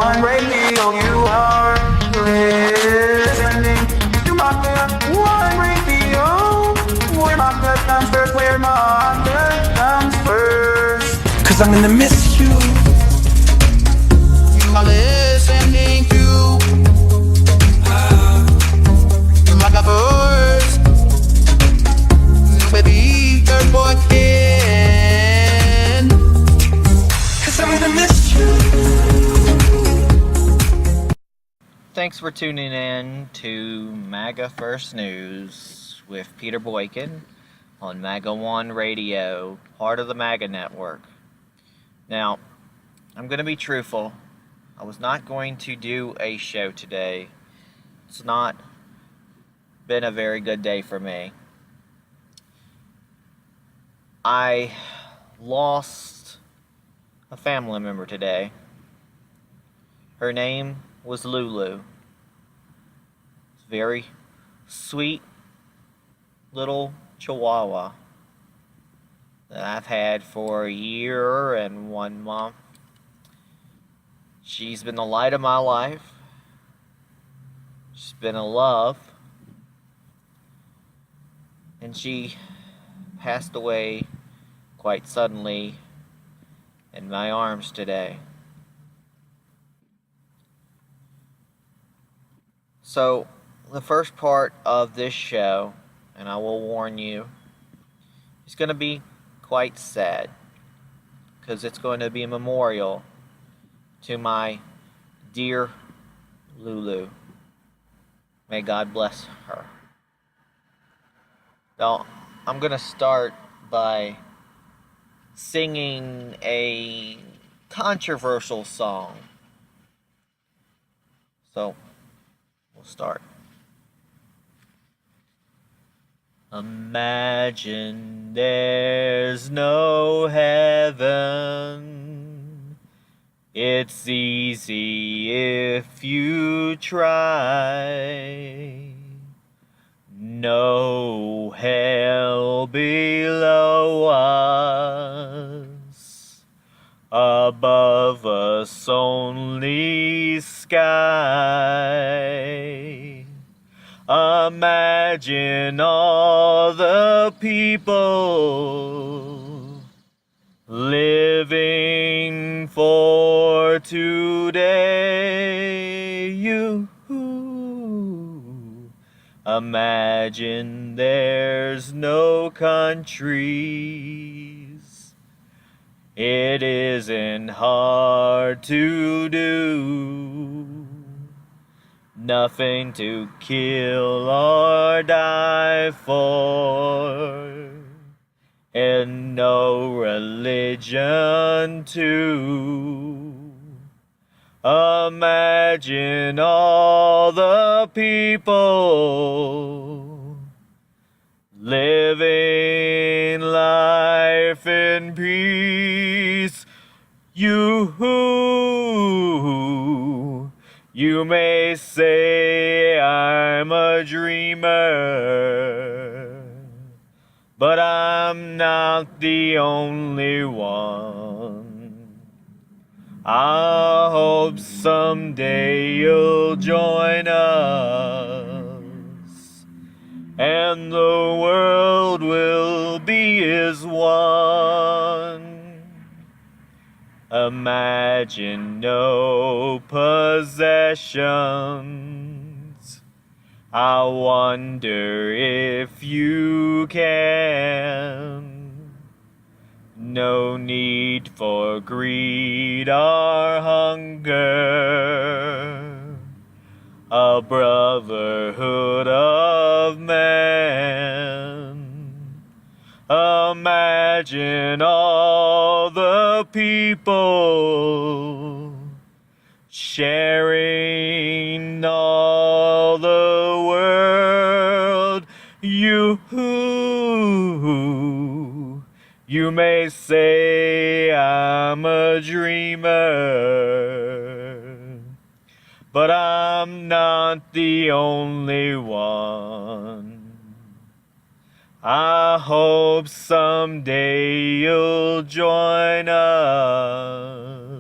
One Radio. You are listening to Maga One Radio. Where Maga comes first, where Maga comes first. 'Cause I'm gonna miss you. You are listening to Maga First with Peter Boykin. 'Cause I'm gonna miss you. Thanks for tuning in to Maga First News with Peter Boykin on Maga One Radio, part of the Maga Network. Now, I'm going to be truthful. I was not going to do a show today. It's not been a very good day for me. I lost a family member today. Her name was Lulu. It's a very sweet little chihuahua that I've had for a year and 1 month. She's been the light of my life. She's been a love. And she passed away quite suddenly in my arms today. So, the first part of this show, and I will warn you, is going to be quite sad, because it's going to be a memorial to my dear Lulu. May God bless her. Now, I'm going to start by singing a controversial song. So, we'll start. Imagine there's no heaven. It's easy if you try. No hell below us. Above us only sky. Imagine all the people living for today. You imagine there's no countries. It isn't hard to do. Nothing to kill or die for, and no religion too. Imagine all the people living life in peace. You may say I'm a dreamer, but I'm not the only one. I hope someday you'll join us, and the world will be as one. Imagine no possessions. I wonder if you can. No need for greed or hunger. A brotherhood of men. Imagine all the people sharing all the world. You may say I'm a dreamer, but I'm not the only one. I hope someday you'll join us,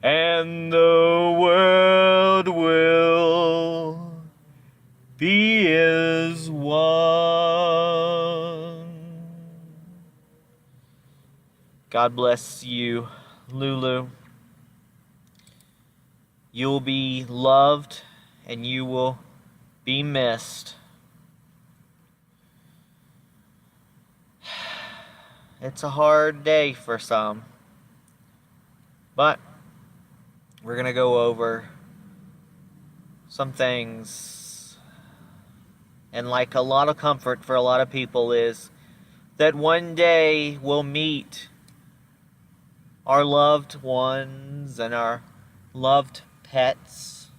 and one. God bless you, Lulu. You will be loved and you will be missed. It's a hard day for some, but we're going to go over some things. And like a lot of comfort for a lot of people is that one day we'll meet our loved ones and our loved pets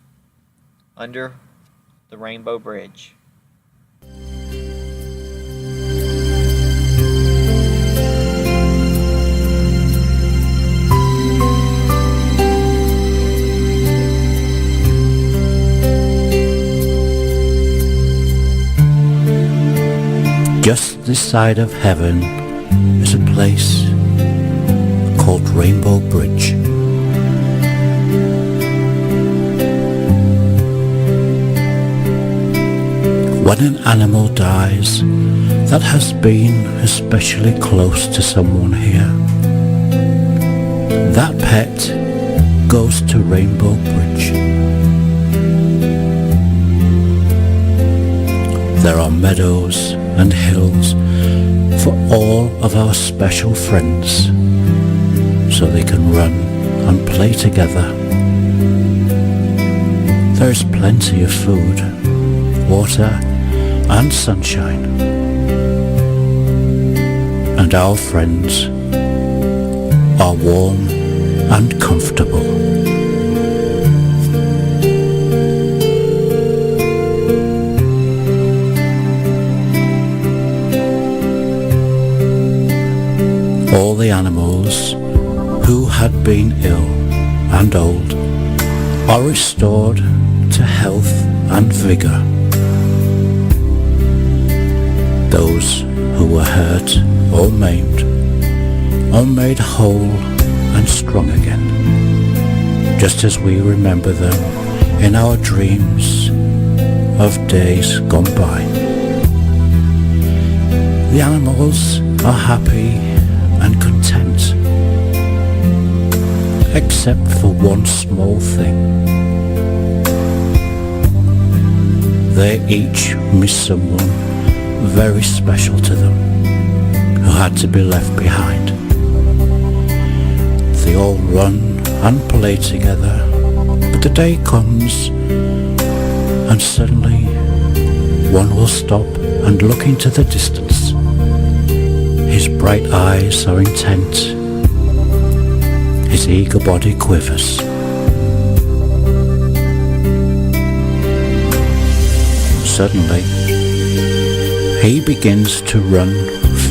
under the Rainbow Bridge. Just this side of heaven is a place called Rainbow Bridge. When an animal dies that has been especially close to someone here, that pet goes to Rainbow Bridge. There are meadows and hills for all of our special friends, so they can run and play together. There is plenty of food, water and sunshine, and our friends are warm and comfortable. All the animals who had been ill and old are restored to health and vigour. Those who were hurt or maimed are made whole and strong again, just as we remember them in our dreams of days gone by. The animals are happy and content, except for one small thing. They each miss someone very special to them who had to be left behind. They all run and play together, but the day comes and suddenly one will stop and look into the distance. His bright eyes are intent, his eager body quivers. Suddenly, he begins to run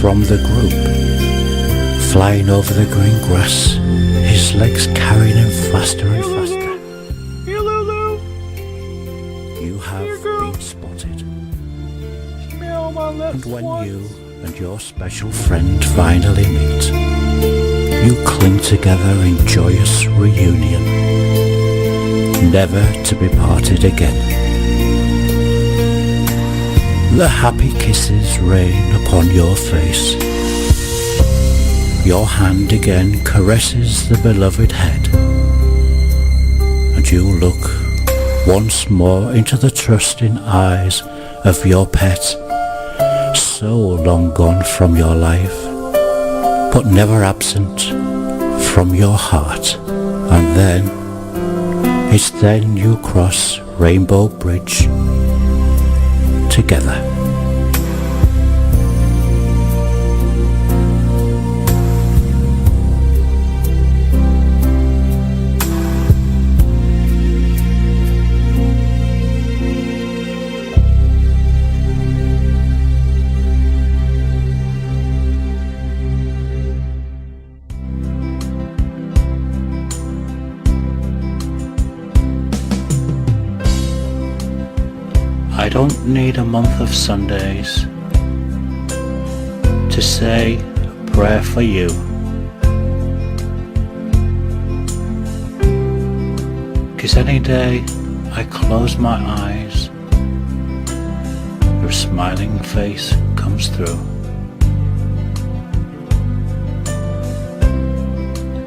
from the group, flying over the green grass, his legs carrying him faster and faster. Here, Lulu. You have been spotted. Smell my lips. And when you and your special friend finally meet, you cling together in joyous reunion, never to be parted again. The happy kisses rain upon your face. Your hand again caresses the beloved head, and you look once more into the trusting eyes of your pet, so long gone from your life, but never absent from your heart. And then, it's then you cross Rainbow Bridge together. I don't need a month of Sundays to say a prayer for you. 'Cause any day I close my eyes, your smiling face comes through.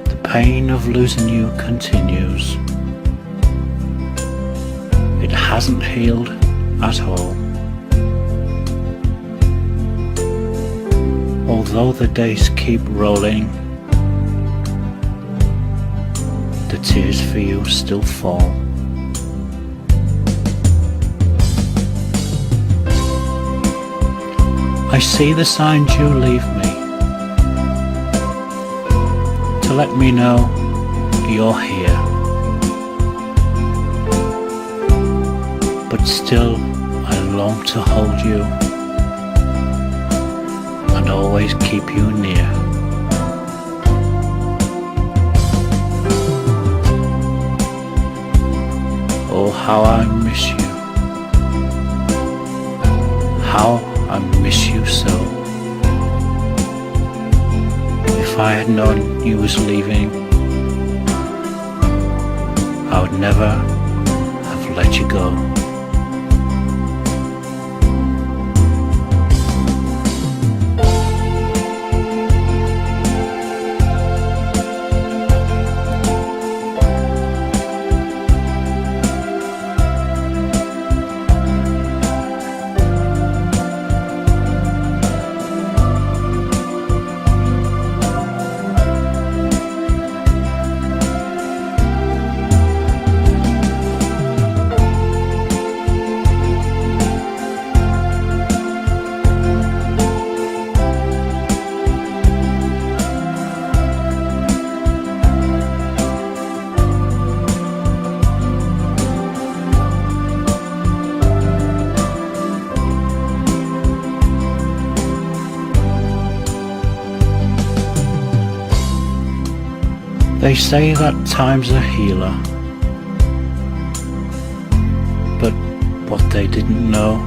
The pain of losing you continues. It hasn't healed at all. Although the days keep rolling, the tears for you still fall. I see the signs you leave me to let me know you're here. But still I long to hold you and always keep you near. Oh, how I miss you. How I miss you so. If I had known you was leaving, I would never have let you go. They say that time's a healer, but what they didn't know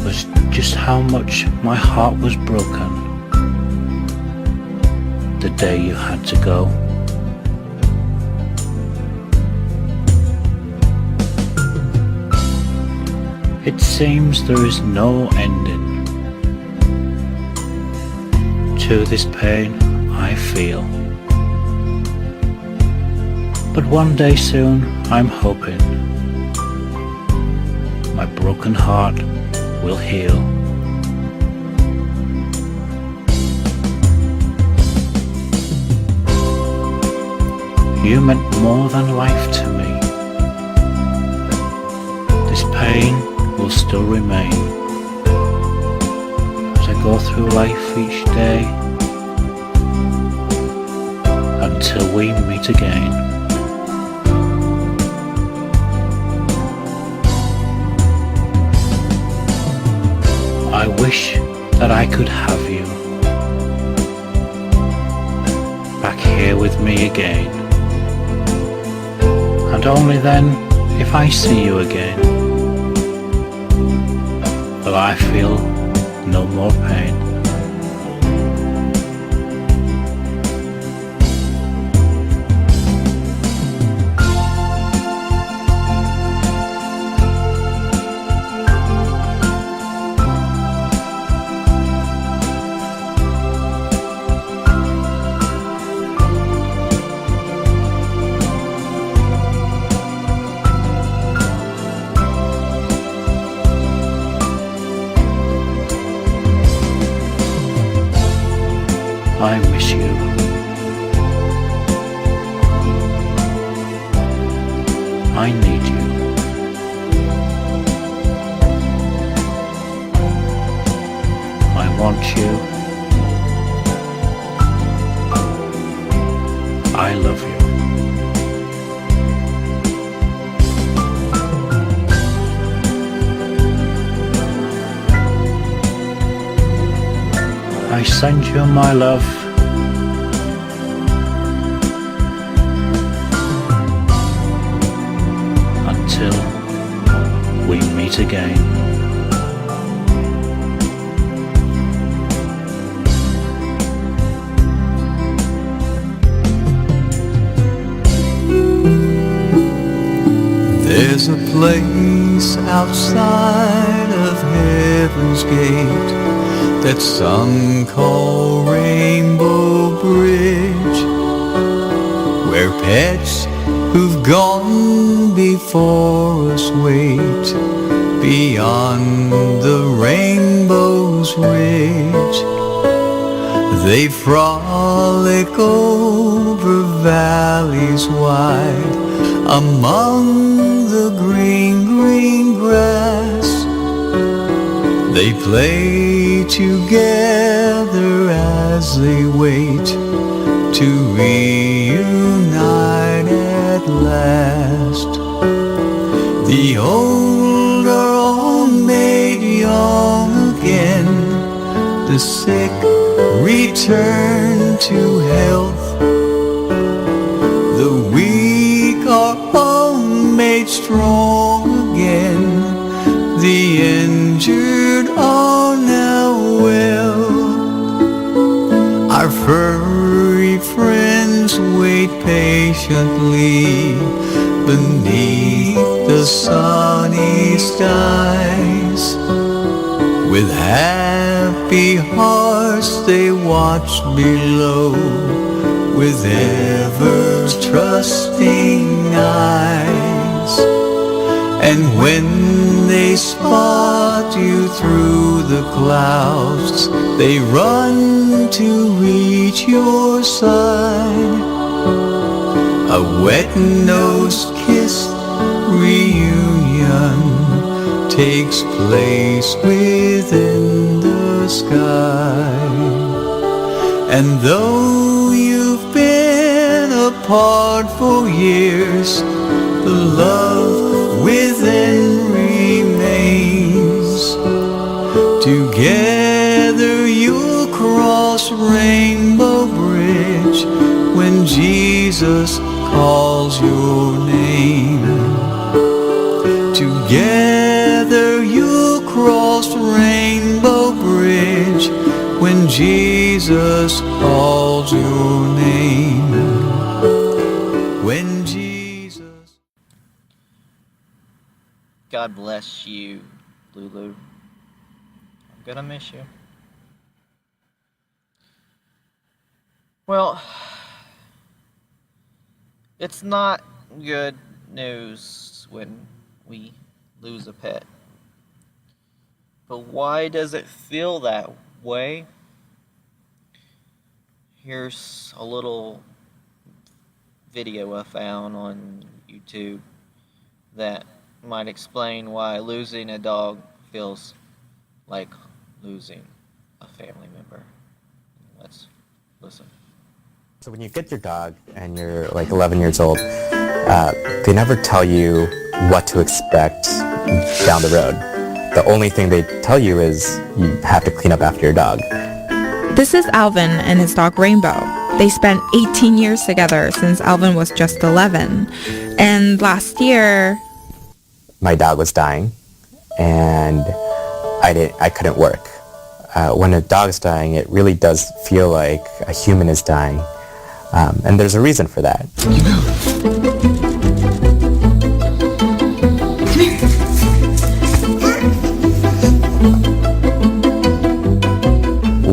was just how much my heart was broken the day you had to go. It seems there is no ending to this pain I feel. But one day soon, I'm hoping, my broken heart will heal. You meant more than life to me. This pain will still remain as I go through life each day until we meet again. I wish that I could have you back here with me again, and only then, if I see you again, will I feel no more pain. I miss you. I need you. I want you. I love you. I send you my love. Until we meet again. There's a place outside of heaven's gate, that some call Rainbow Bridge, where pets who've gone before us wait beyond the rainbow's ridge. They frolic over valleys wide, among the green, green grass. They play together as they wait to reunite at last. The old are all made young again, the sick return to health, the weak are all made strong again, the injured are now well. Our furry friends wait patiently beneath the sunny skies. With happy hearts they watch below, with ever trusting eyes. And when they spot you through the clouds, they run to reach your side. A wet-nosed kiss reunion takes place within the sky. And though you've been apart for years, the love within remains. Together you'll cross Rainbow Bridge when Jesus calls your name. Together you'll cross Rainbow Bridge when Jesus calls your name. When Jesus... God bless you, Lulu. I'm gonna miss you. Well, it's not good news when we lose a pet. But why does it feel that way? Here's a little video I found on YouTube that might explain why losing a dog feels like losing a family member. Let's listen. So when you get your dog and you're like 11 years old, they never tell you what to expect down the road. The only thing they tell you is you have to clean up after your dog. This is Alvin and his dog Rainbow. They spent 18 years together since Alvin was just 11. And last year... my dog was dying and I couldn't work. When a dog's dying, it really does feel like a human is dying. And there's a reason for that.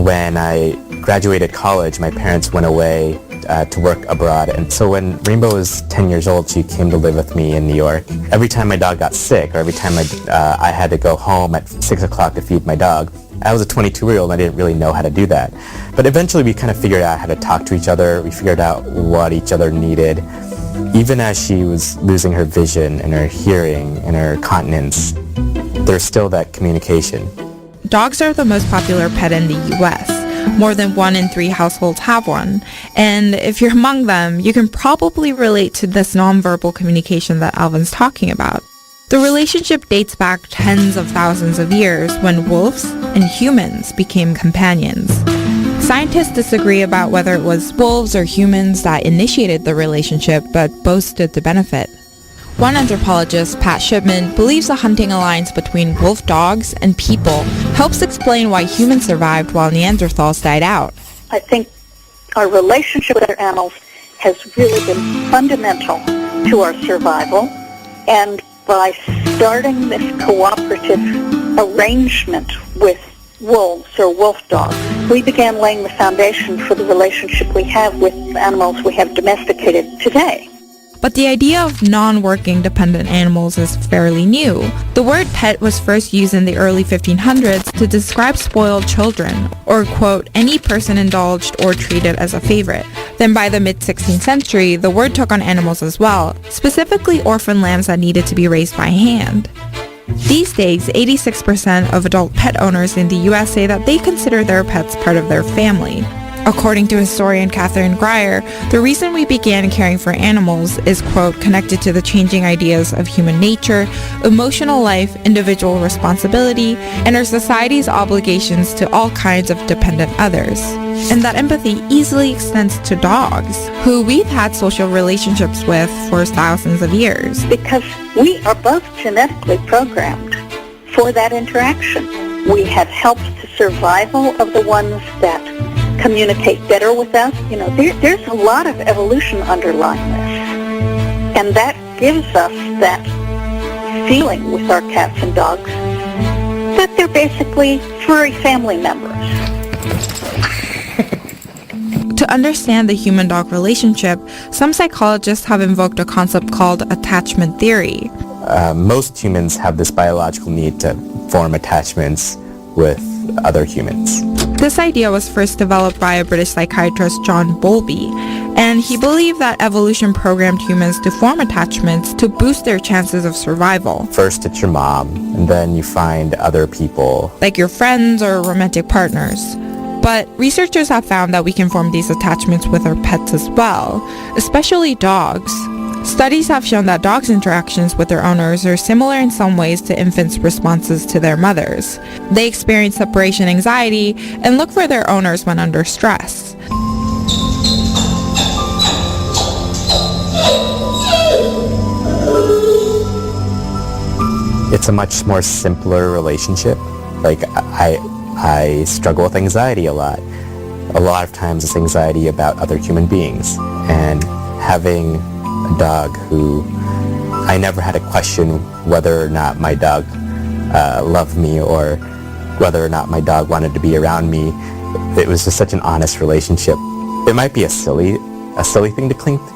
When I graduated college, my parents went away to work abroad, and so when Rainbow was 10 years old, she came to live with me in New York. Every time my dog got sick, or every time I had to go home at 6 o'clock to feed my dog, I was a 22-year-old and I didn't really know how to do that. But eventually we kind of figured out how to talk to each other. We figured out what each other needed. Even as she was losing her vision and her hearing and her continence, there's still that communication. Dogs are the most popular pet in the U.S. More than 1 in 3 households have one. And if you're among them, you can probably relate to this nonverbal communication that Alvin's talking about. The relationship dates back tens of thousands of years when wolves and humans became companions. Scientists disagree about whether it was wolves or humans that initiated the relationship, but both stood to benefit. One anthropologist, Pat Shipman, believes a hunting alliance between wolf dogs and people helps explain why humans survived while Neanderthals died out. I think our relationship with other animals has really been fundamental to our survival, and by starting this cooperative arrangement with wolves or wolf dogs, we began laying the foundation for the relationship we have with animals we have domesticated today. But the idea of non-working dependent animals is fairly new. The word pet was first used in the early 1500s to describe spoiled children, or quote, any person indulged or treated as a favorite. Then by the mid-16th century, the word took on animals as well, specifically orphan lambs that needed to be raised by hand. These days, 86% of adult pet owners in the U.S. say that they consider their pets part of their family. According to historian Catherine Grier, the reason we began caring for animals is, quote, connected to the changing ideas of human nature, emotional life, individual responsibility, and our society's obligations to all kinds of dependent others. And that empathy easily extends to dogs, who we've had social relationships with for thousands of years. Because we are both genetically programmed for that interaction. We have helped the survival of the ones that communicate better with us. You know, there's a lot of evolution underlying this. And that gives us that feeling with our cats and dogs that they're basically furry family members. To understand the human-dog relationship, some psychologists have invoked a concept called attachment theory. Most humans have this biological need to form attachments with other humans. This idea was first developed by a British psychiatrist, John Bowlby, and he believed that evolution programmed humans to form attachments to boost their chances of survival. First it's your mom, and then you find other people. Like your friends or romantic partners. But researchers have found that we can form these attachments with our pets as well, especially dogs. Studies have shown that dogs' interactions with their owners are similar in some ways to infants' responses to their mothers. They experience separation anxiety and look for their owners when under stress. It's a much more simpler relationship. Like, I struggle with anxiety a lot. A lot of times it's anxiety about other human beings. And having a dog who I never had to question whether or not my dog loved me or whether or not my dog wanted to be around me. It was just such an honest relationship. It might be a silly thing to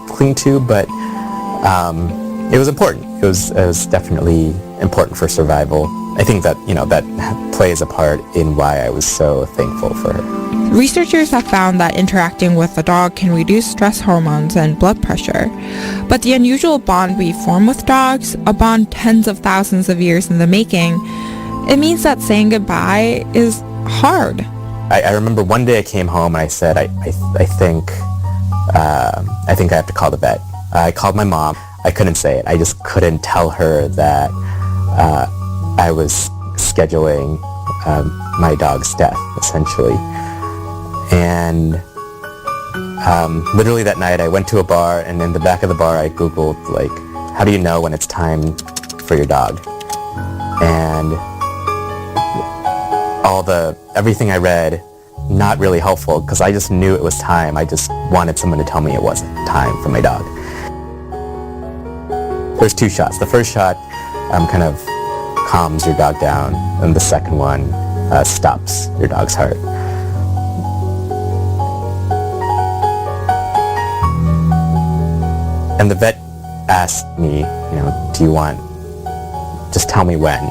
cling to, but it was important. It was definitely important for survival. I think that, that plays a part in why I was so thankful for her. Researchers have found that interacting with a dog can reduce stress hormones and blood pressure. But the unusual bond we form with dogs, a bond tens of thousands of years in the making, it means that saying goodbye is hard. I remember one day I came home and I said, I think I have to call the vet. I called my mom. I couldn't say it. I just couldn't tell her that I was scheduling my dog's death, essentially. And literally that night I went to a bar, and in the back of the bar I Googled, how do you know when it's time for your dog? And everything I read, not really helpful, because I just knew it was time. I just wanted someone to tell me it wasn't time for my dog. There's 2 shots. The first shot kind of calms your dog down, and the second one stops your dog's heart. And the vet asked me, do you want, just tell me when,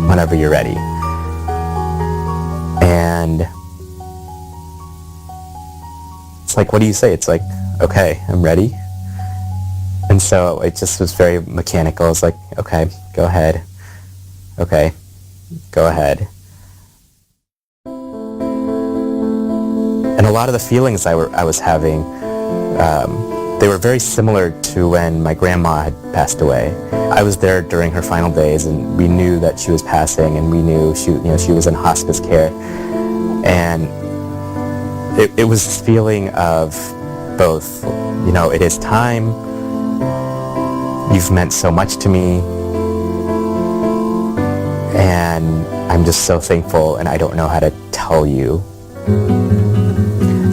whenever you're ready. And it's like, what do you say? It's like, okay, I'm ready. And so it just was very mechanical. I was like, okay, go ahead. Okay, go ahead. And a lot of the feelings I was having, they were very similar to when my grandma had passed away. I was there during her final days, and we knew that she was passing, and we knew she was in hospice care. And it was this feeling of both, it is time. You've meant so much to me, and I'm just so thankful, and I don't know how to tell you.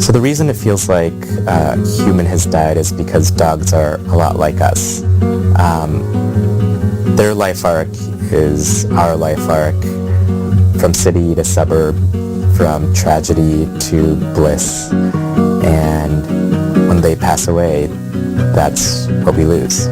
So the reason it feels like a human has died is because dogs are a lot like us. Their life arc is our life arc, from city to suburb, from tragedy to bliss. And when they pass away, that's what we lose.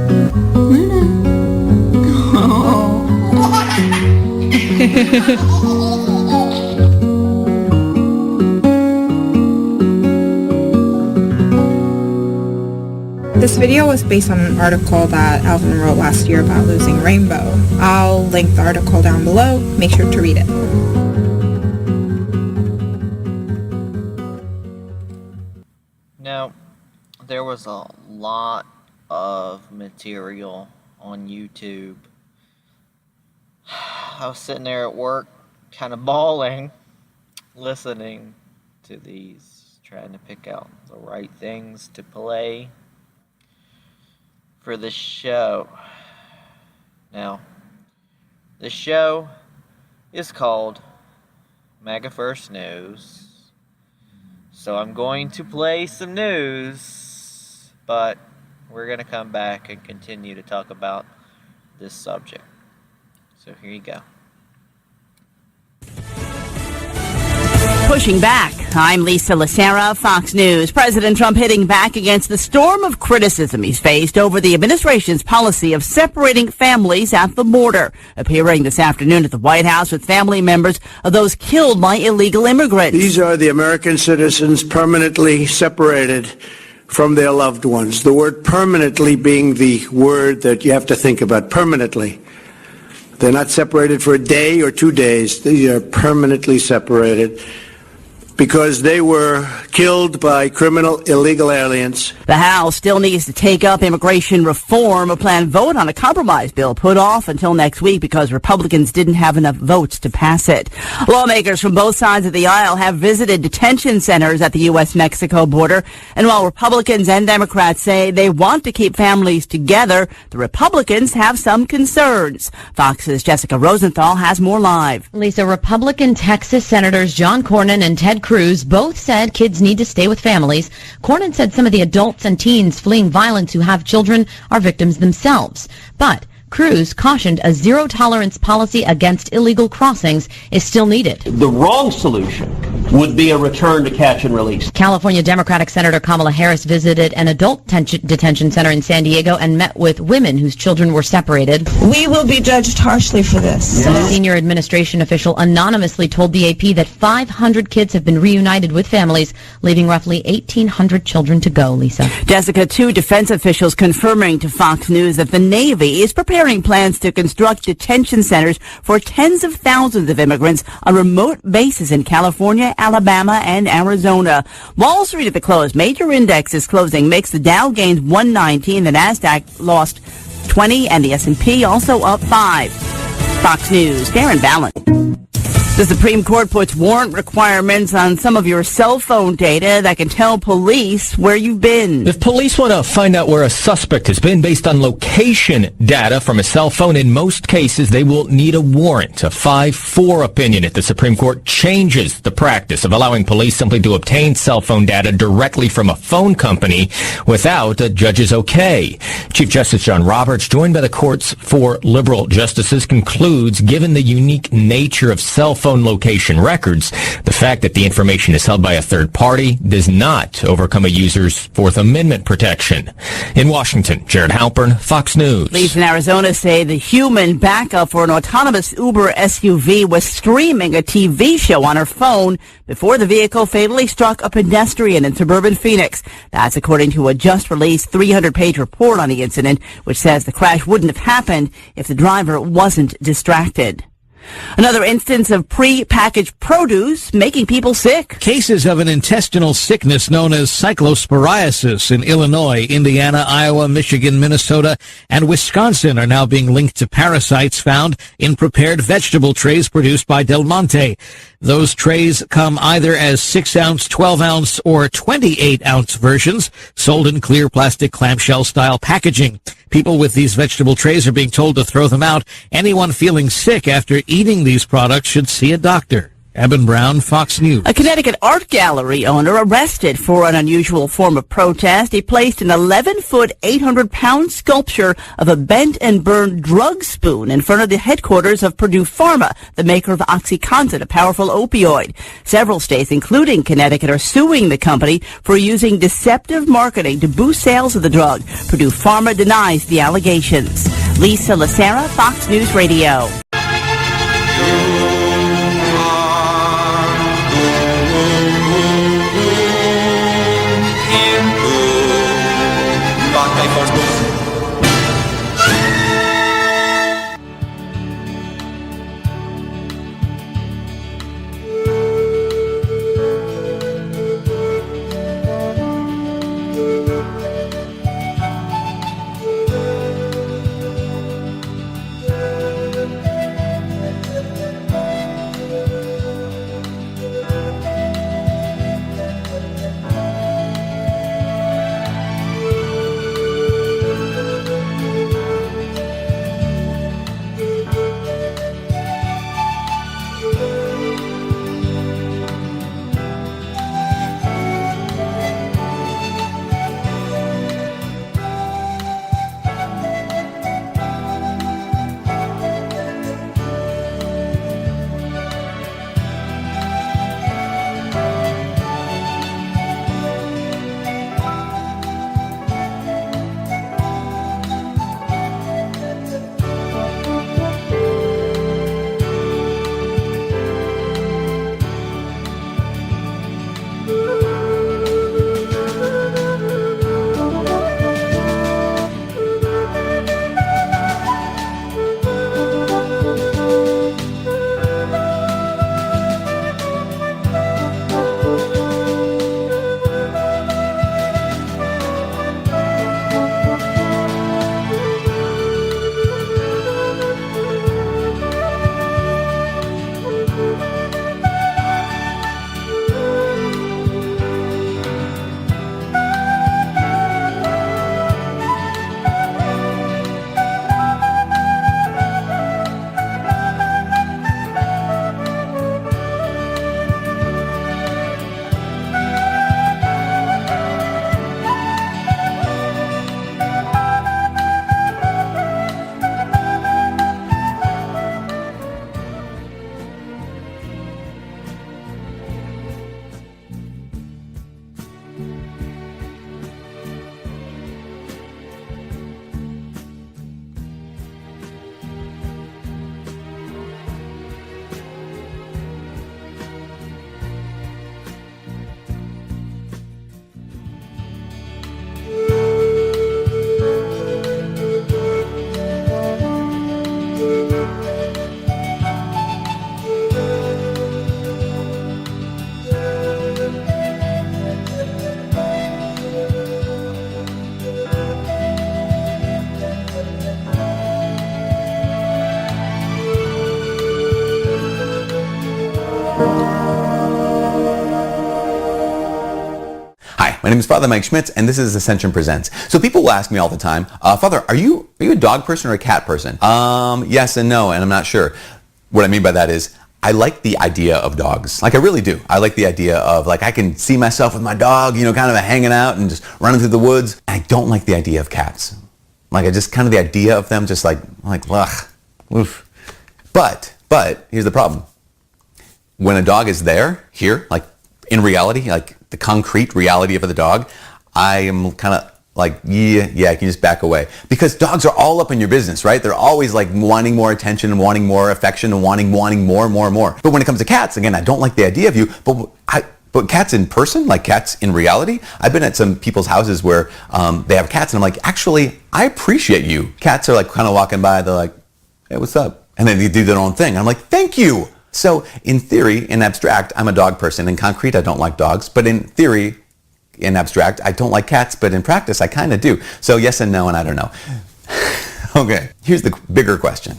This video was based on an article that Alvin wrote last year about losing Rainbow. I'll link the article down below. Make sure to read it. Now, there was a lot of material on YouTube. I was sitting there at work, kind of bawling, listening to these, trying to pick out the right things to play for the show. Now, the show is called Maga First News. So I'm going to play some news, but we're going to come back and continue to talk about this subject. So here you go. Pushing back. I'm Lisa Lacera, Fox News. President Trump hitting back against the storm of criticism he's faced over the administration's policy of separating families at the border. Appearing this afternoon at the White House with family members of those killed by illegal immigrants. These are the American citizens permanently separated from their loved ones. The word permanently being the word that you have to think about. Permanently. They're not separated for a day or 2 days. These are permanently separated because they were killed by criminal illegal aliens. The House still needs to take up immigration reform. A planned vote on a compromise bill put off until next week because Republicans didn't have enough votes to pass it. Lawmakers from both sides of the aisle have visited detention centers at the U.S.-Mexico border. And while Republicans and Democrats say they want to keep families together, the Republicans have some concerns. Fox's Jessica Rosenthal has more live. Lisa, Republican Texas Senators John Cornyn and Ted Cruz both said kids need to stay with families. Cornyn said some of the adults and teens fleeing violence who have children are victims themselves. But Cruz cautioned a zero-tolerance policy against illegal crossings is still needed. The wrong solution would be a return to catch and release. California Democratic Senator Kamala Harris visited an adult detention center in San Diego and met with women whose children were separated. We will be judged harshly for this. A senior administration official anonymously told the AP that 500 kids have been reunited with families, leaving roughly 1,800 children to go, Lisa. Jessica, 2 defense officials confirming to Fox News that the Navy is preparing plans to construct detention centers for tens of thousands of immigrants on remote bases in California, Alabama, and Arizona. Wall Street at the close. Major indexes closing makes the Dow gains 119, the Nasdaq lost 20, and the S&P also up 5. Fox News, fair and balanced. The Supreme Court puts warrant requirements on some of your cell phone data that can tell police where you've been. If police want to find out where a suspect has been based on location data from a cell phone, in most cases they will need a warrant. A 5-4 opinion at the Supreme Court changes the practice of allowing police simply to obtain cell phone data directly from a phone company without a judge's okay. Chief Justice John Roberts, joined by the court's 4 liberal justices, concludes, given the unique nature of cell phone location records, the fact that the information is held by a third party does not overcome a user's Fourth Amendment protection. In Washington, Jared Halpern, Fox News. Police in Arizona say the human backup for an autonomous Uber SUV was streaming a TV show on her phone before the vehicle fatally struck a pedestrian in suburban Phoenix. That's according to a just-released 300-page report on the incident, which says the crash wouldn't have happened if the driver wasn't distracted. Another instance of pre-packaged produce making people sick. Cases of an intestinal sickness known as cyclosporiasis in Illinois, Indiana, Iowa, Michigan, Minnesota, and Wisconsin are now being linked to parasites found in prepared vegetable trays produced by Del Monte. Those trays come either as 6-ounce, 12-ounce, or 28-ounce versions, sold in clear plastic clamshell-style packaging. People with these vegetable trays are being told to throw them out. Anyone feeling sick after eating these products should see a doctor. Eben Brown, Fox News. A Connecticut art gallery owner arrested for an unusual form of protest. He placed an 11-foot, 800-pound sculpture of a bent and burned drug spoon in front of the headquarters of Purdue Pharma, the maker of OxyContin, a powerful opioid. Several states, including Connecticut, are suing the company for using deceptive marketing to boost sales of the drug. Purdue Pharma denies the allegations. Lisa Lacera, Fox News Radio. My name is Father Mike Schmitz, and this is Ascension Presents. So people will ask me all the time, Father, are you a dog person or a cat person? Yes and no, and I'm not sure. What I mean by that is, I like the idea of dogs. Like, I really do. I like the idea of, like, I can see myself with my dog, you know, kind of hanging out and just running through the woods. I don't like the idea of cats. Like, I just kind of the idea of them just like ugh, oof. But here's the problem. When a dog is here, like in reality, like the concrete reality of the dog, I am kind of like, yeah, I can just back away. Because dogs are all up in your business, right? They're always like wanting more attention and wanting more affection and wanting more. But when it comes to cats, again, I don't like the idea of you, but cats in person, like cats in reality, I've been at some people's houses where they have cats and I'm like, actually, I appreciate you. Cats are like kind of walking by, they're like, hey, what's up? And then they do their own thing. I'm like, thank you. So in theory, in abstract, I'm a dog person. In concrete, I don't like dogs. But in theory, in abstract, I don't like cats. But in practice, I kind of do. So yes and no, and I don't know. Okay, here's the bigger question.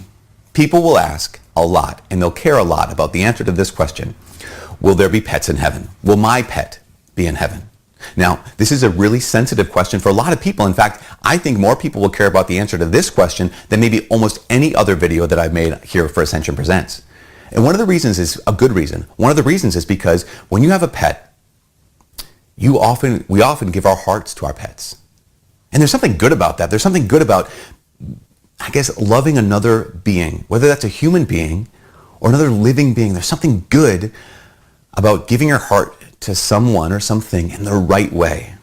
People will ask a lot, and they'll care a lot about the answer to this question. Will there be pets in heaven? Will my pet be in heaven? Now, this is a really sensitive question for a lot of people. In fact, I think more people will care about the answer to this question than maybe almost any other video that I've made here for Ascension Presents. And one of the reasons is a good reason. One of the reasons is because when you have a pet, we often give our hearts to our pets. And there's something good about that. There's something good about, I guess, loving another being, whether that's a human being or another living being. There's something good about giving your heart to someone or something in the right way.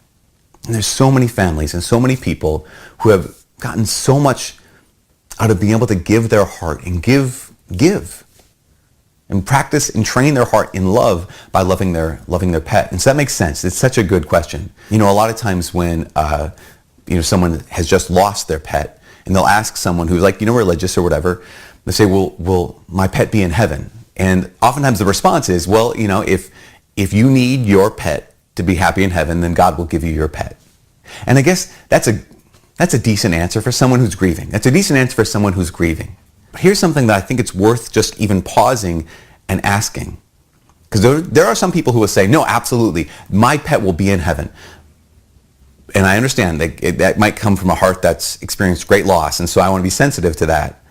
And there's so many families and so many people who have gotten so much out of being able to give their heart and give and practice and train their heart in love by loving their pet. And so that makes sense. It's such a good question. You know, a lot of times when someone has just lost their pet and they'll ask someone who's like, religious or whatever, they say, will my pet be in heaven? And oftentimes the response is, well, if you need your pet to be happy in heaven, then God will give you your pet. And I guess that's a decent answer for someone who's grieving. That's a decent answer for someone who's grieving. But here's something that I think it's worth just even pausing and asking. Because there are some people who will say, no, absolutely, my pet will be in heaven. And I understand that might come from a heart that's experienced great loss, and so I want to be sensitive to that.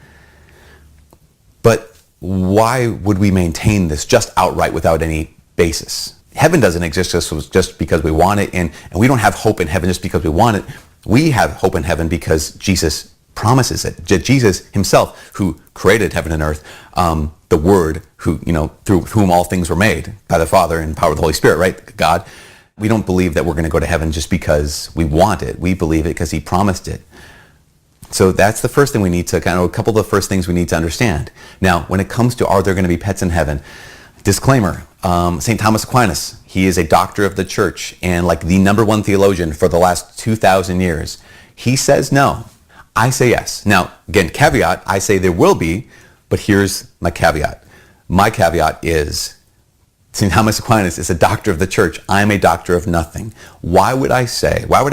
But why would we maintain this just outright without any basis? Heaven doesn't exist just because we want it, and we don't have hope in heaven just because we want it. We have hope in heaven because Jesus promises it. Jesus himself, who created heaven and earth, the Word, who through whom all things were made, by the Father and power of the Holy Spirit, right? God. We don't believe that we're going to go to heaven just because we want it. We believe it because he promised it. So that's the first thing we need to a couple of the first things we need to understand. Now, when it comes to are there going to be pets in heaven? Disclaimer, St. Thomas Aquinas, he is a doctor of the church and like the number one theologian for the last 2,000 years. He says no. I say yes. Now, again, caveat, I say there will be, but here's my caveat. My caveat is St. Thomas Aquinas is a doctor of the church. I'm a doctor of nothing. Why would I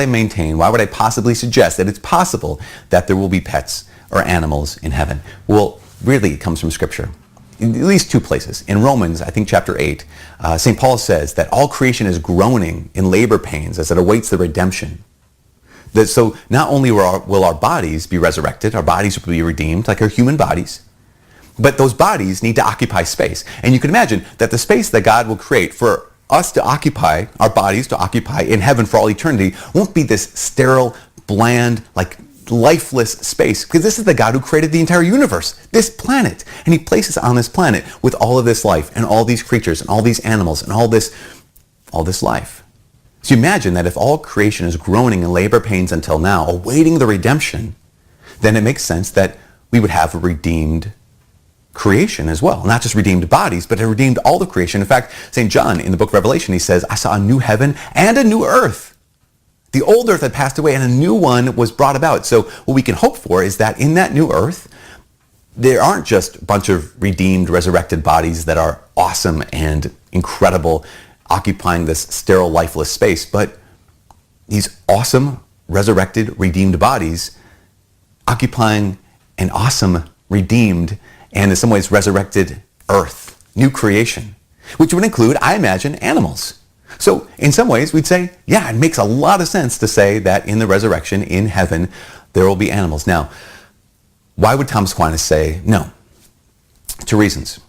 maintain, why would I possibly suggest that it's possible that there will be pets or animals in heaven? Well, really, it comes from Scripture. In at least two places. In Romans, I think chapter 8, St. Paul says that all creation is groaning in labor pains as it awaits the redemption. So not only will our bodies be resurrected, our bodies will be redeemed, like our human bodies, but those bodies need to occupy space. And you can imagine that the space that God will create for us to occupy, our bodies to occupy in heaven for all eternity, won't be this sterile, bland, like lifeless space. Because this is the God who created the entire universe, this planet. And he places us on this planet with all of this life and all these creatures and all these animals and all this life. So imagine that if all creation is groaning in labor pains until now, awaiting the redemption, then it makes sense that we would have a redeemed creation as well. Not just redeemed bodies, but it redeemed all the creation. In fact, St. John in the book of Revelation, he says, I saw a new heaven and a new earth. The old earth had passed away and a new one was brought about. So what we can hope for is that in that new earth, there aren't just a bunch of redeemed, resurrected bodies that are awesome and incredible, occupying this sterile, lifeless space, but these awesome, resurrected, redeemed bodies occupying an awesome, redeemed, and in some ways resurrected earth, new creation, which would include, I imagine, animals. So in some ways we'd say, yeah, it makes a lot of sense to say that in the resurrection, in heaven, there will be animals. Now, why would Thomas Aquinas say no? Two reasons,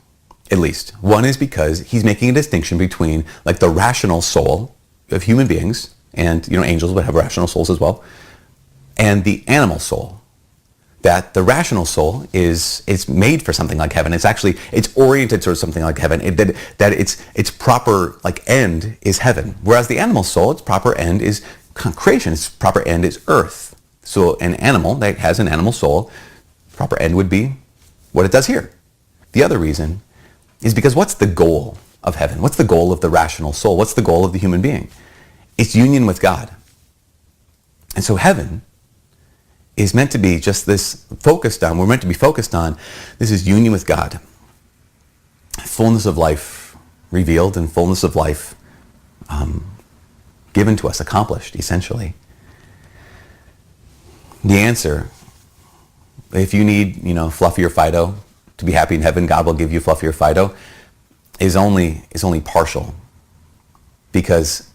at least. One is because he's making a distinction between like the rational soul of human beings, and angels would have rational souls as well, and the animal soul. That the rational soul it's made for something like heaven. It's oriented towards something like heaven. That its proper end is heaven. Whereas the animal soul, its proper end is creation. Its proper end is earth. So an animal that has an animal soul, proper end would be what it does here. The other reason is because what's the goal of heaven? What's the goal of the rational soul? What's the goal of the human being? It's union with God. And so heaven is meant to be just this we're meant to be focused on, this is union with God. Fullness of life revealed and fullness of life given to us, accomplished, essentially. The answer, if you need, fluffier Fido to be happy in heaven, God will give you fluffier Fido, is only partial. Because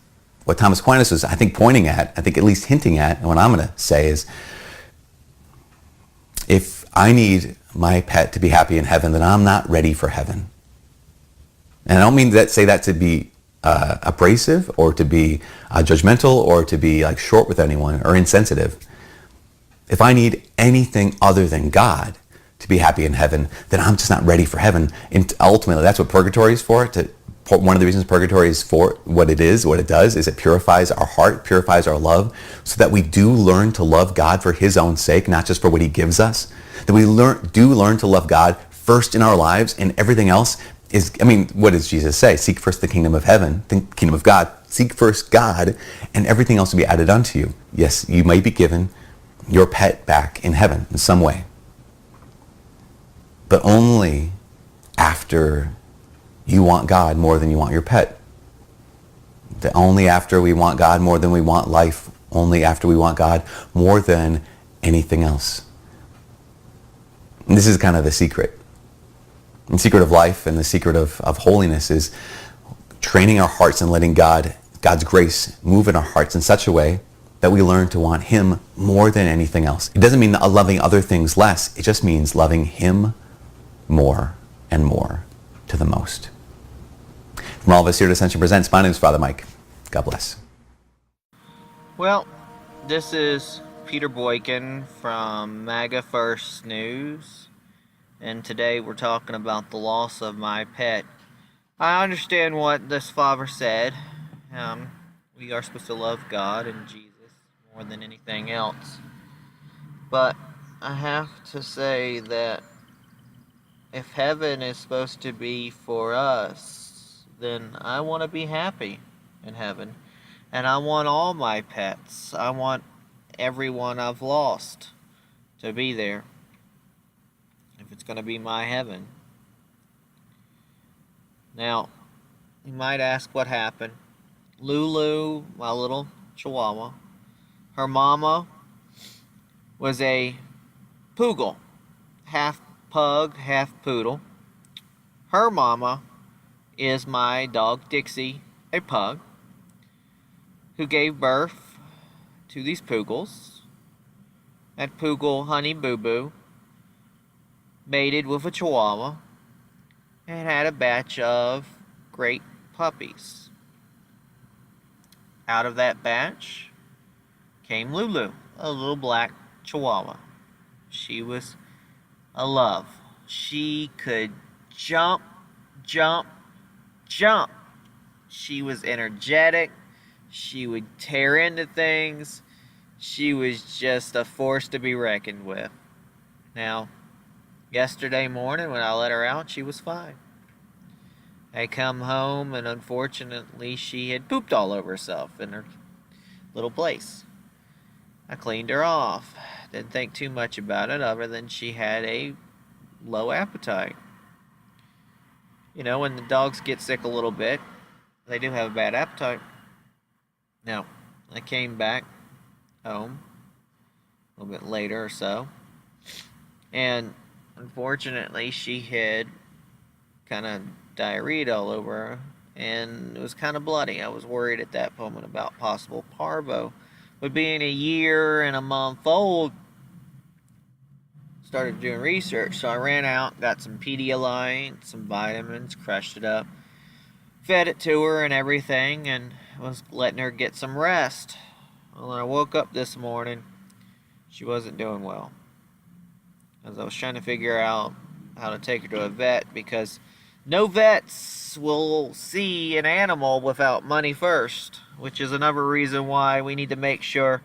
what Thomas Aquinas was, I think, pointing at, I think at least hinting at, and what I'm going to say is, if I need my pet to be happy in heaven, then I'm not ready for heaven. And I don't mean that say that to be abrasive or to be judgmental or to be like short with anyone or insensitive. If I need anything other than God to be happy in heaven, then I'm just not ready for heaven. And ultimately, that's what purgatory is for. One of the reasons purgatory is for what it does is it purifies our heart, purifies our love, so that we do learn to love God for his own sake, not just for what he gives us. That we do learn to love God first in our lives, and everything else is, what does Jesus say? Seek first the kingdom of heaven, the kingdom of God. Seek first God, and everything else will be added unto you. Yes, you might be given your pet back in heaven in some way, but only after you want God more than you want your pet. Only after we want God more than we want life. Only after we want God more than anything else. And this is kind of the secret. The secret of life and the secret of holiness is training our hearts and letting God's grace move in our hearts in such a way that we learn to want him more than anything else. It doesn't mean loving other things less. It just means loving him more and more to the most. From all of us here at Ascension Presents, my name is Father Mike. God bless. Well, this is Peter Boykin from Maga First News, and today we're talking about the loss of my pet. I understand what this father said. We are supposed to love God and Jesus more than anything else. But I have to say that if heaven is supposed to be for us, then I want to be happy in heaven. And I want all my pets. I want everyone I've lost to be there, if it's going to be my heaven. Now, you might ask what happened. Lulu, my little chihuahua, her mama was a poodle, half pug, half poodle. Her mama is my dog Dixie, a pug, who gave birth to these poogles. That poogle, Honey Boo Boo, mated with a chihuahua and had a batch of great puppies. Out of that batch came Lulu, a little black chihuahua. She was a love. She could jump, jump, jump. She was energetic. She would tear into things. She was just a force to be reckoned with. Now, yesterday morning when I let her out, she was fine. I come home and unfortunately she had pooped all over herself in her little place. I cleaned her off. Didn't think too much about it other than she had a low appetite. You know, when the dogs get sick a little bit, they do have a bad appetite. Now, I came back home a little bit later or so, and unfortunately she had kind of diarrhea all over her, and it was kind of bloody. I was worried at that moment about possible parvo. But being a year and a month old, started doing research, so I ran out, got some Pedialyte, some vitamins, crushed it up, fed it to her and everything, and was letting her get some rest. Well, when I woke up this morning, she wasn't doing well, as I was trying to figure out how to take her to a vet, because no vets will see an animal without money first, which is another reason why we need to make sure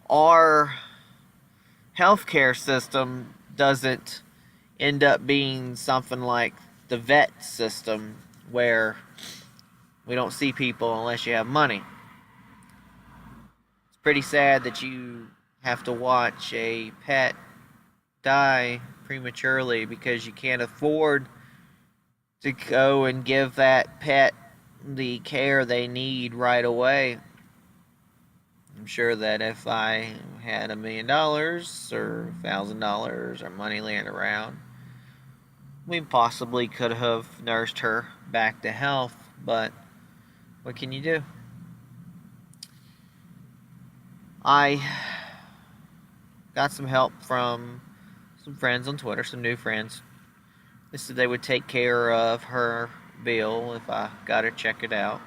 our healthcare system doesn't end up being something like the vet system, where we don't see people unless you have money. It's pretty sad that you have to watch a pet die prematurely because you can't afford to go and give that pet the care they need right away. I'm sure that if I had $1 million or $1,000 or money laying around, we possibly could have nursed her back to health, but what can you do? I got some help from some friends on Twitter, some new friends. They said they would take care of her bill if I got her check it out.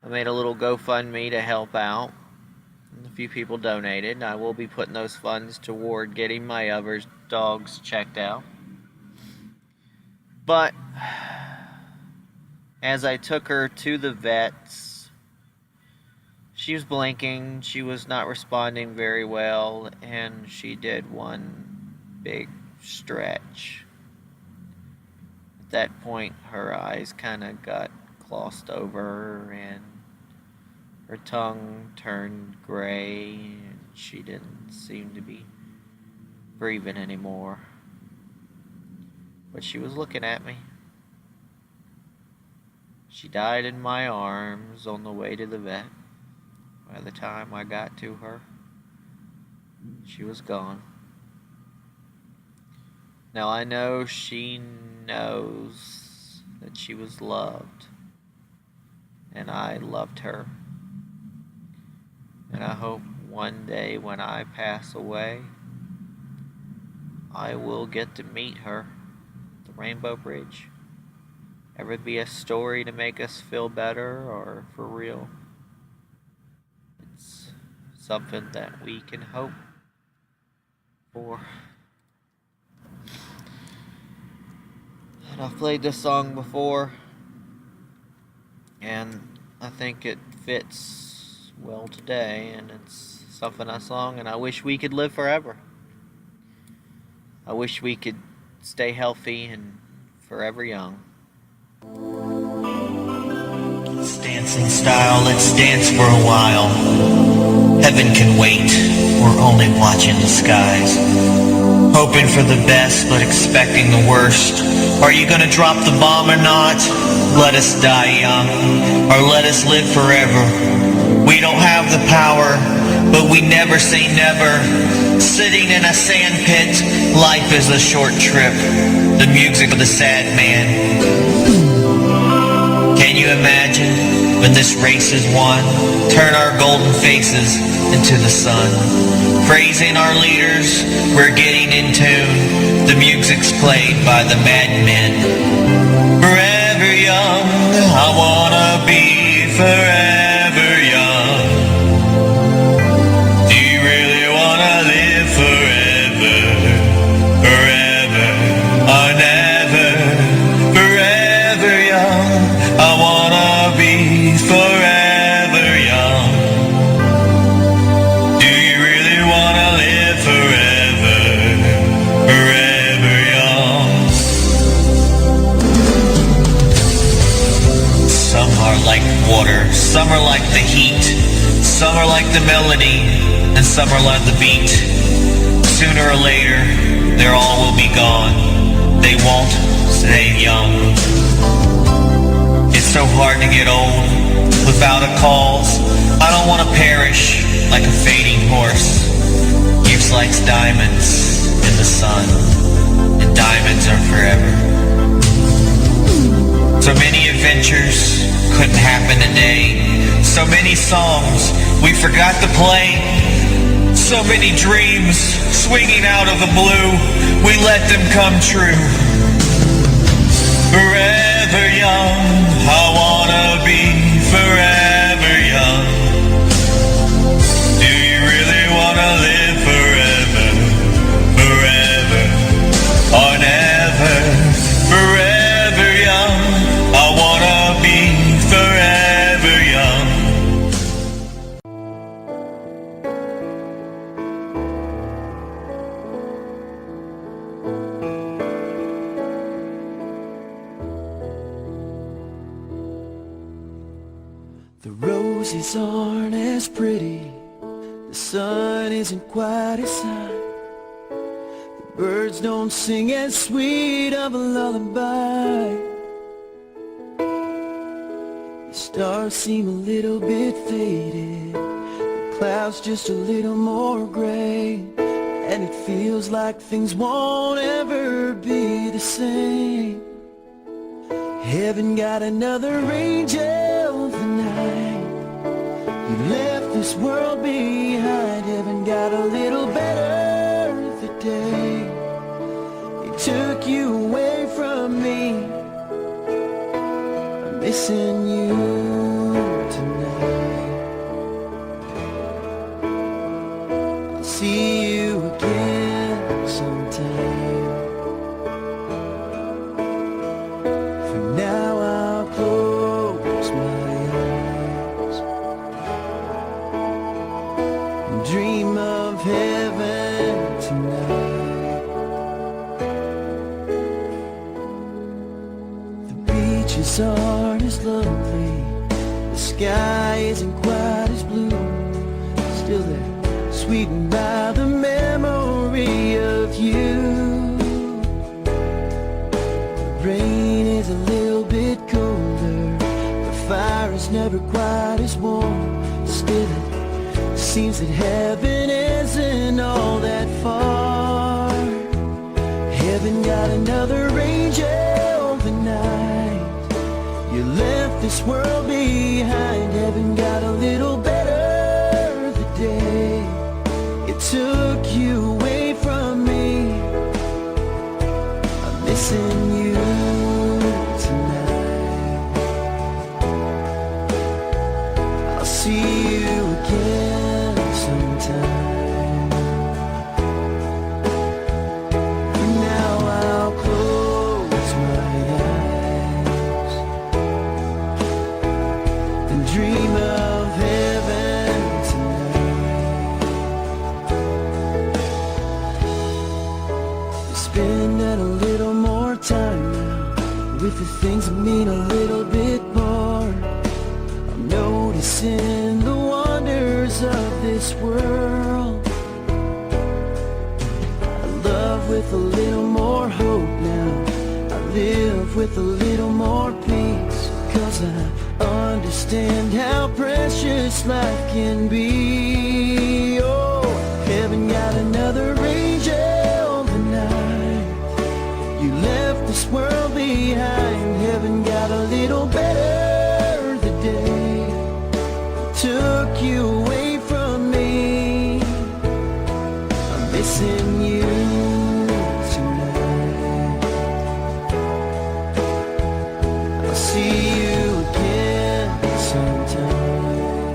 I made a little GoFundMe to help out. A few people donated. I will be putting those funds toward getting my other dogs checked out. But as I took her to the vets, she was blinking, she was not responding very well, and she did one big stretch. At that point, her eyes kind of got glossed over, and her tongue turned gray, and she didn't seem to be breathing anymore. But she was looking at me. She died in my arms on the way to the vet. By the time I got to her, she was gone. Now I know she knows that she was loved, and I loved her. And I hope one day when I pass away, I will get to meet her at the Rainbow Bridge. Ever be a story to make us feel better, or for real? It's something that we can hope for. And I've played this song before, and I think it fits well today, and it's something I sung, and I wish we could live forever. I wish we could stay healthy and forever young. It's dancing style, let's dance for a while. Heaven can wait, we're only watching the skies. Hoping for the best, but expecting the worst. Are you gonna drop the bomb or not? Let us die young, or let us live forever. We don't have the power, but we never say never. Sitting in a sand pit, life is a short trip. The music of the sad man. Can you imagine when this race is won? Turn our golden faces into the sun. Praising our leaders, we're getting in tune. The music's played by the madmen. Forever young, I wanna be forever young. Do you really wanna live forever? Forever or never? Forever young, I wanna be forever young. Do you really wanna live forever? Forever young. Some are like water, some are like the heat, some are like the melody, and some are like the beat. Sooner or later, they all will be gone. They won't stay young. It's so hard to get old without a cause. I don't want to perish like a fading horse. Youth likes diamonds in the sun, and diamonds are forever. So many adventures couldn't happen today. So many songs we forgot to play. So many dreams swinging out of the blue, we let them come true. Forever young, I wanna be forever young. Do you really wanna live forever? Forever or never? Forever young, I wanna be forever young. The roses aren't as pretty, the sun isn't quite as high, the birds don't sing as sweet of a lullaby. The stars seem a little bit faded, the clouds just a little more gray, and it feels like things won't ever be the same. Heaven got another angel tonight. You left this world behind. Heaven got a little better today. missing you tonight. I'll see you again sometime. For now I'll close my eyes and dream of heaven tonight. The beaches aren't as lovely, the sky isn't quite as blue. Still they're sweetened by the memory of you. The rain is a little bit colder, the fire is never quite as warm. Still it seems that heaven isn't all that far. Heaven got another angel tonight. You left this world behind. Heaven got a little better the day it took you away from me. I'm missing you tonight. I'll see you again sometime. For now I'll close my eyes and dream of heaven tonight. Spending a little more time now with the things that mean a little bit more. I'm noticing the wonders of this world. I love with a little more hope now. I live with a little more peace, 'cause I understand how precious life can be. Oh, heaven got another angel tonight. You left this world behind. Heaven got a little better the day took you away from me. I'm missing you tonight. I'll see you again sometime.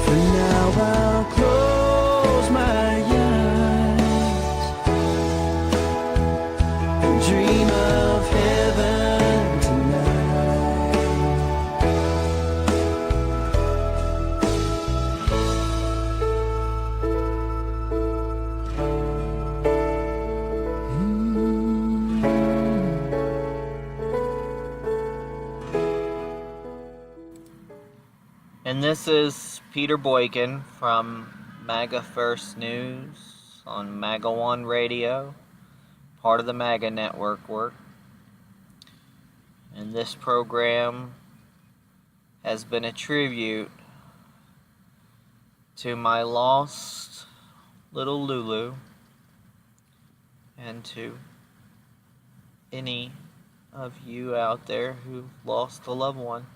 For now I'll close my eyes and dream of heaven tonight. And this is Peter Boykin from Maga First News on Maga One Radio, part of the Maga Network. And this program has been a tribute to my lost little Lulu and to any of you out there who lost a loved one.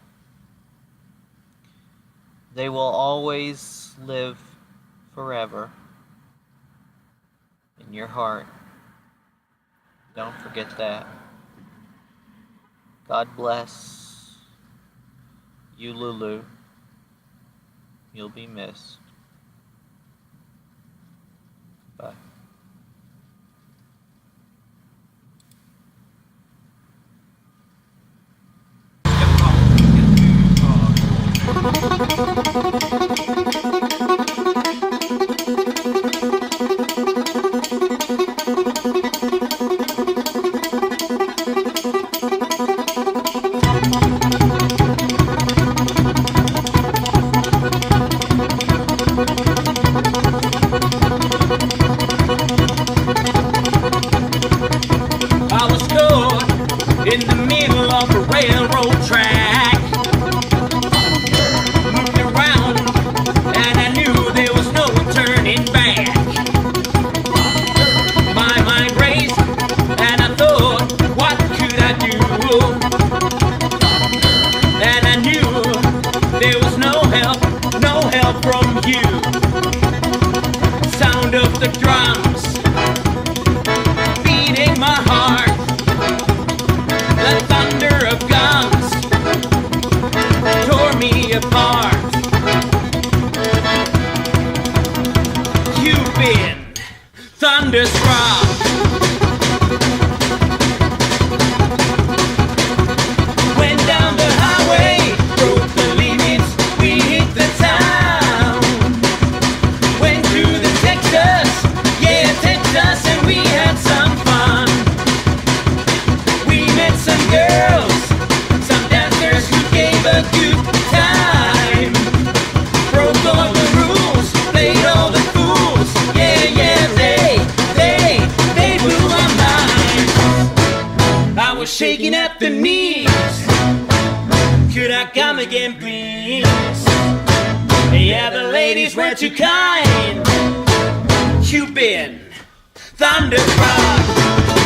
They will always live forever in your heart. Don't forget that. God bless you, Lulu. You'll be missed. Bye. I was caught in the middle of a railroad track. Moved around and I knew there was no turning back. My mind raced and I thought, what could I do? And I knew there was no help from you. Sound of the drums beating my heart. Let shaking at the knees. Could I come again, please? Yeah, the ladies were too kind. You've been thunderstruck.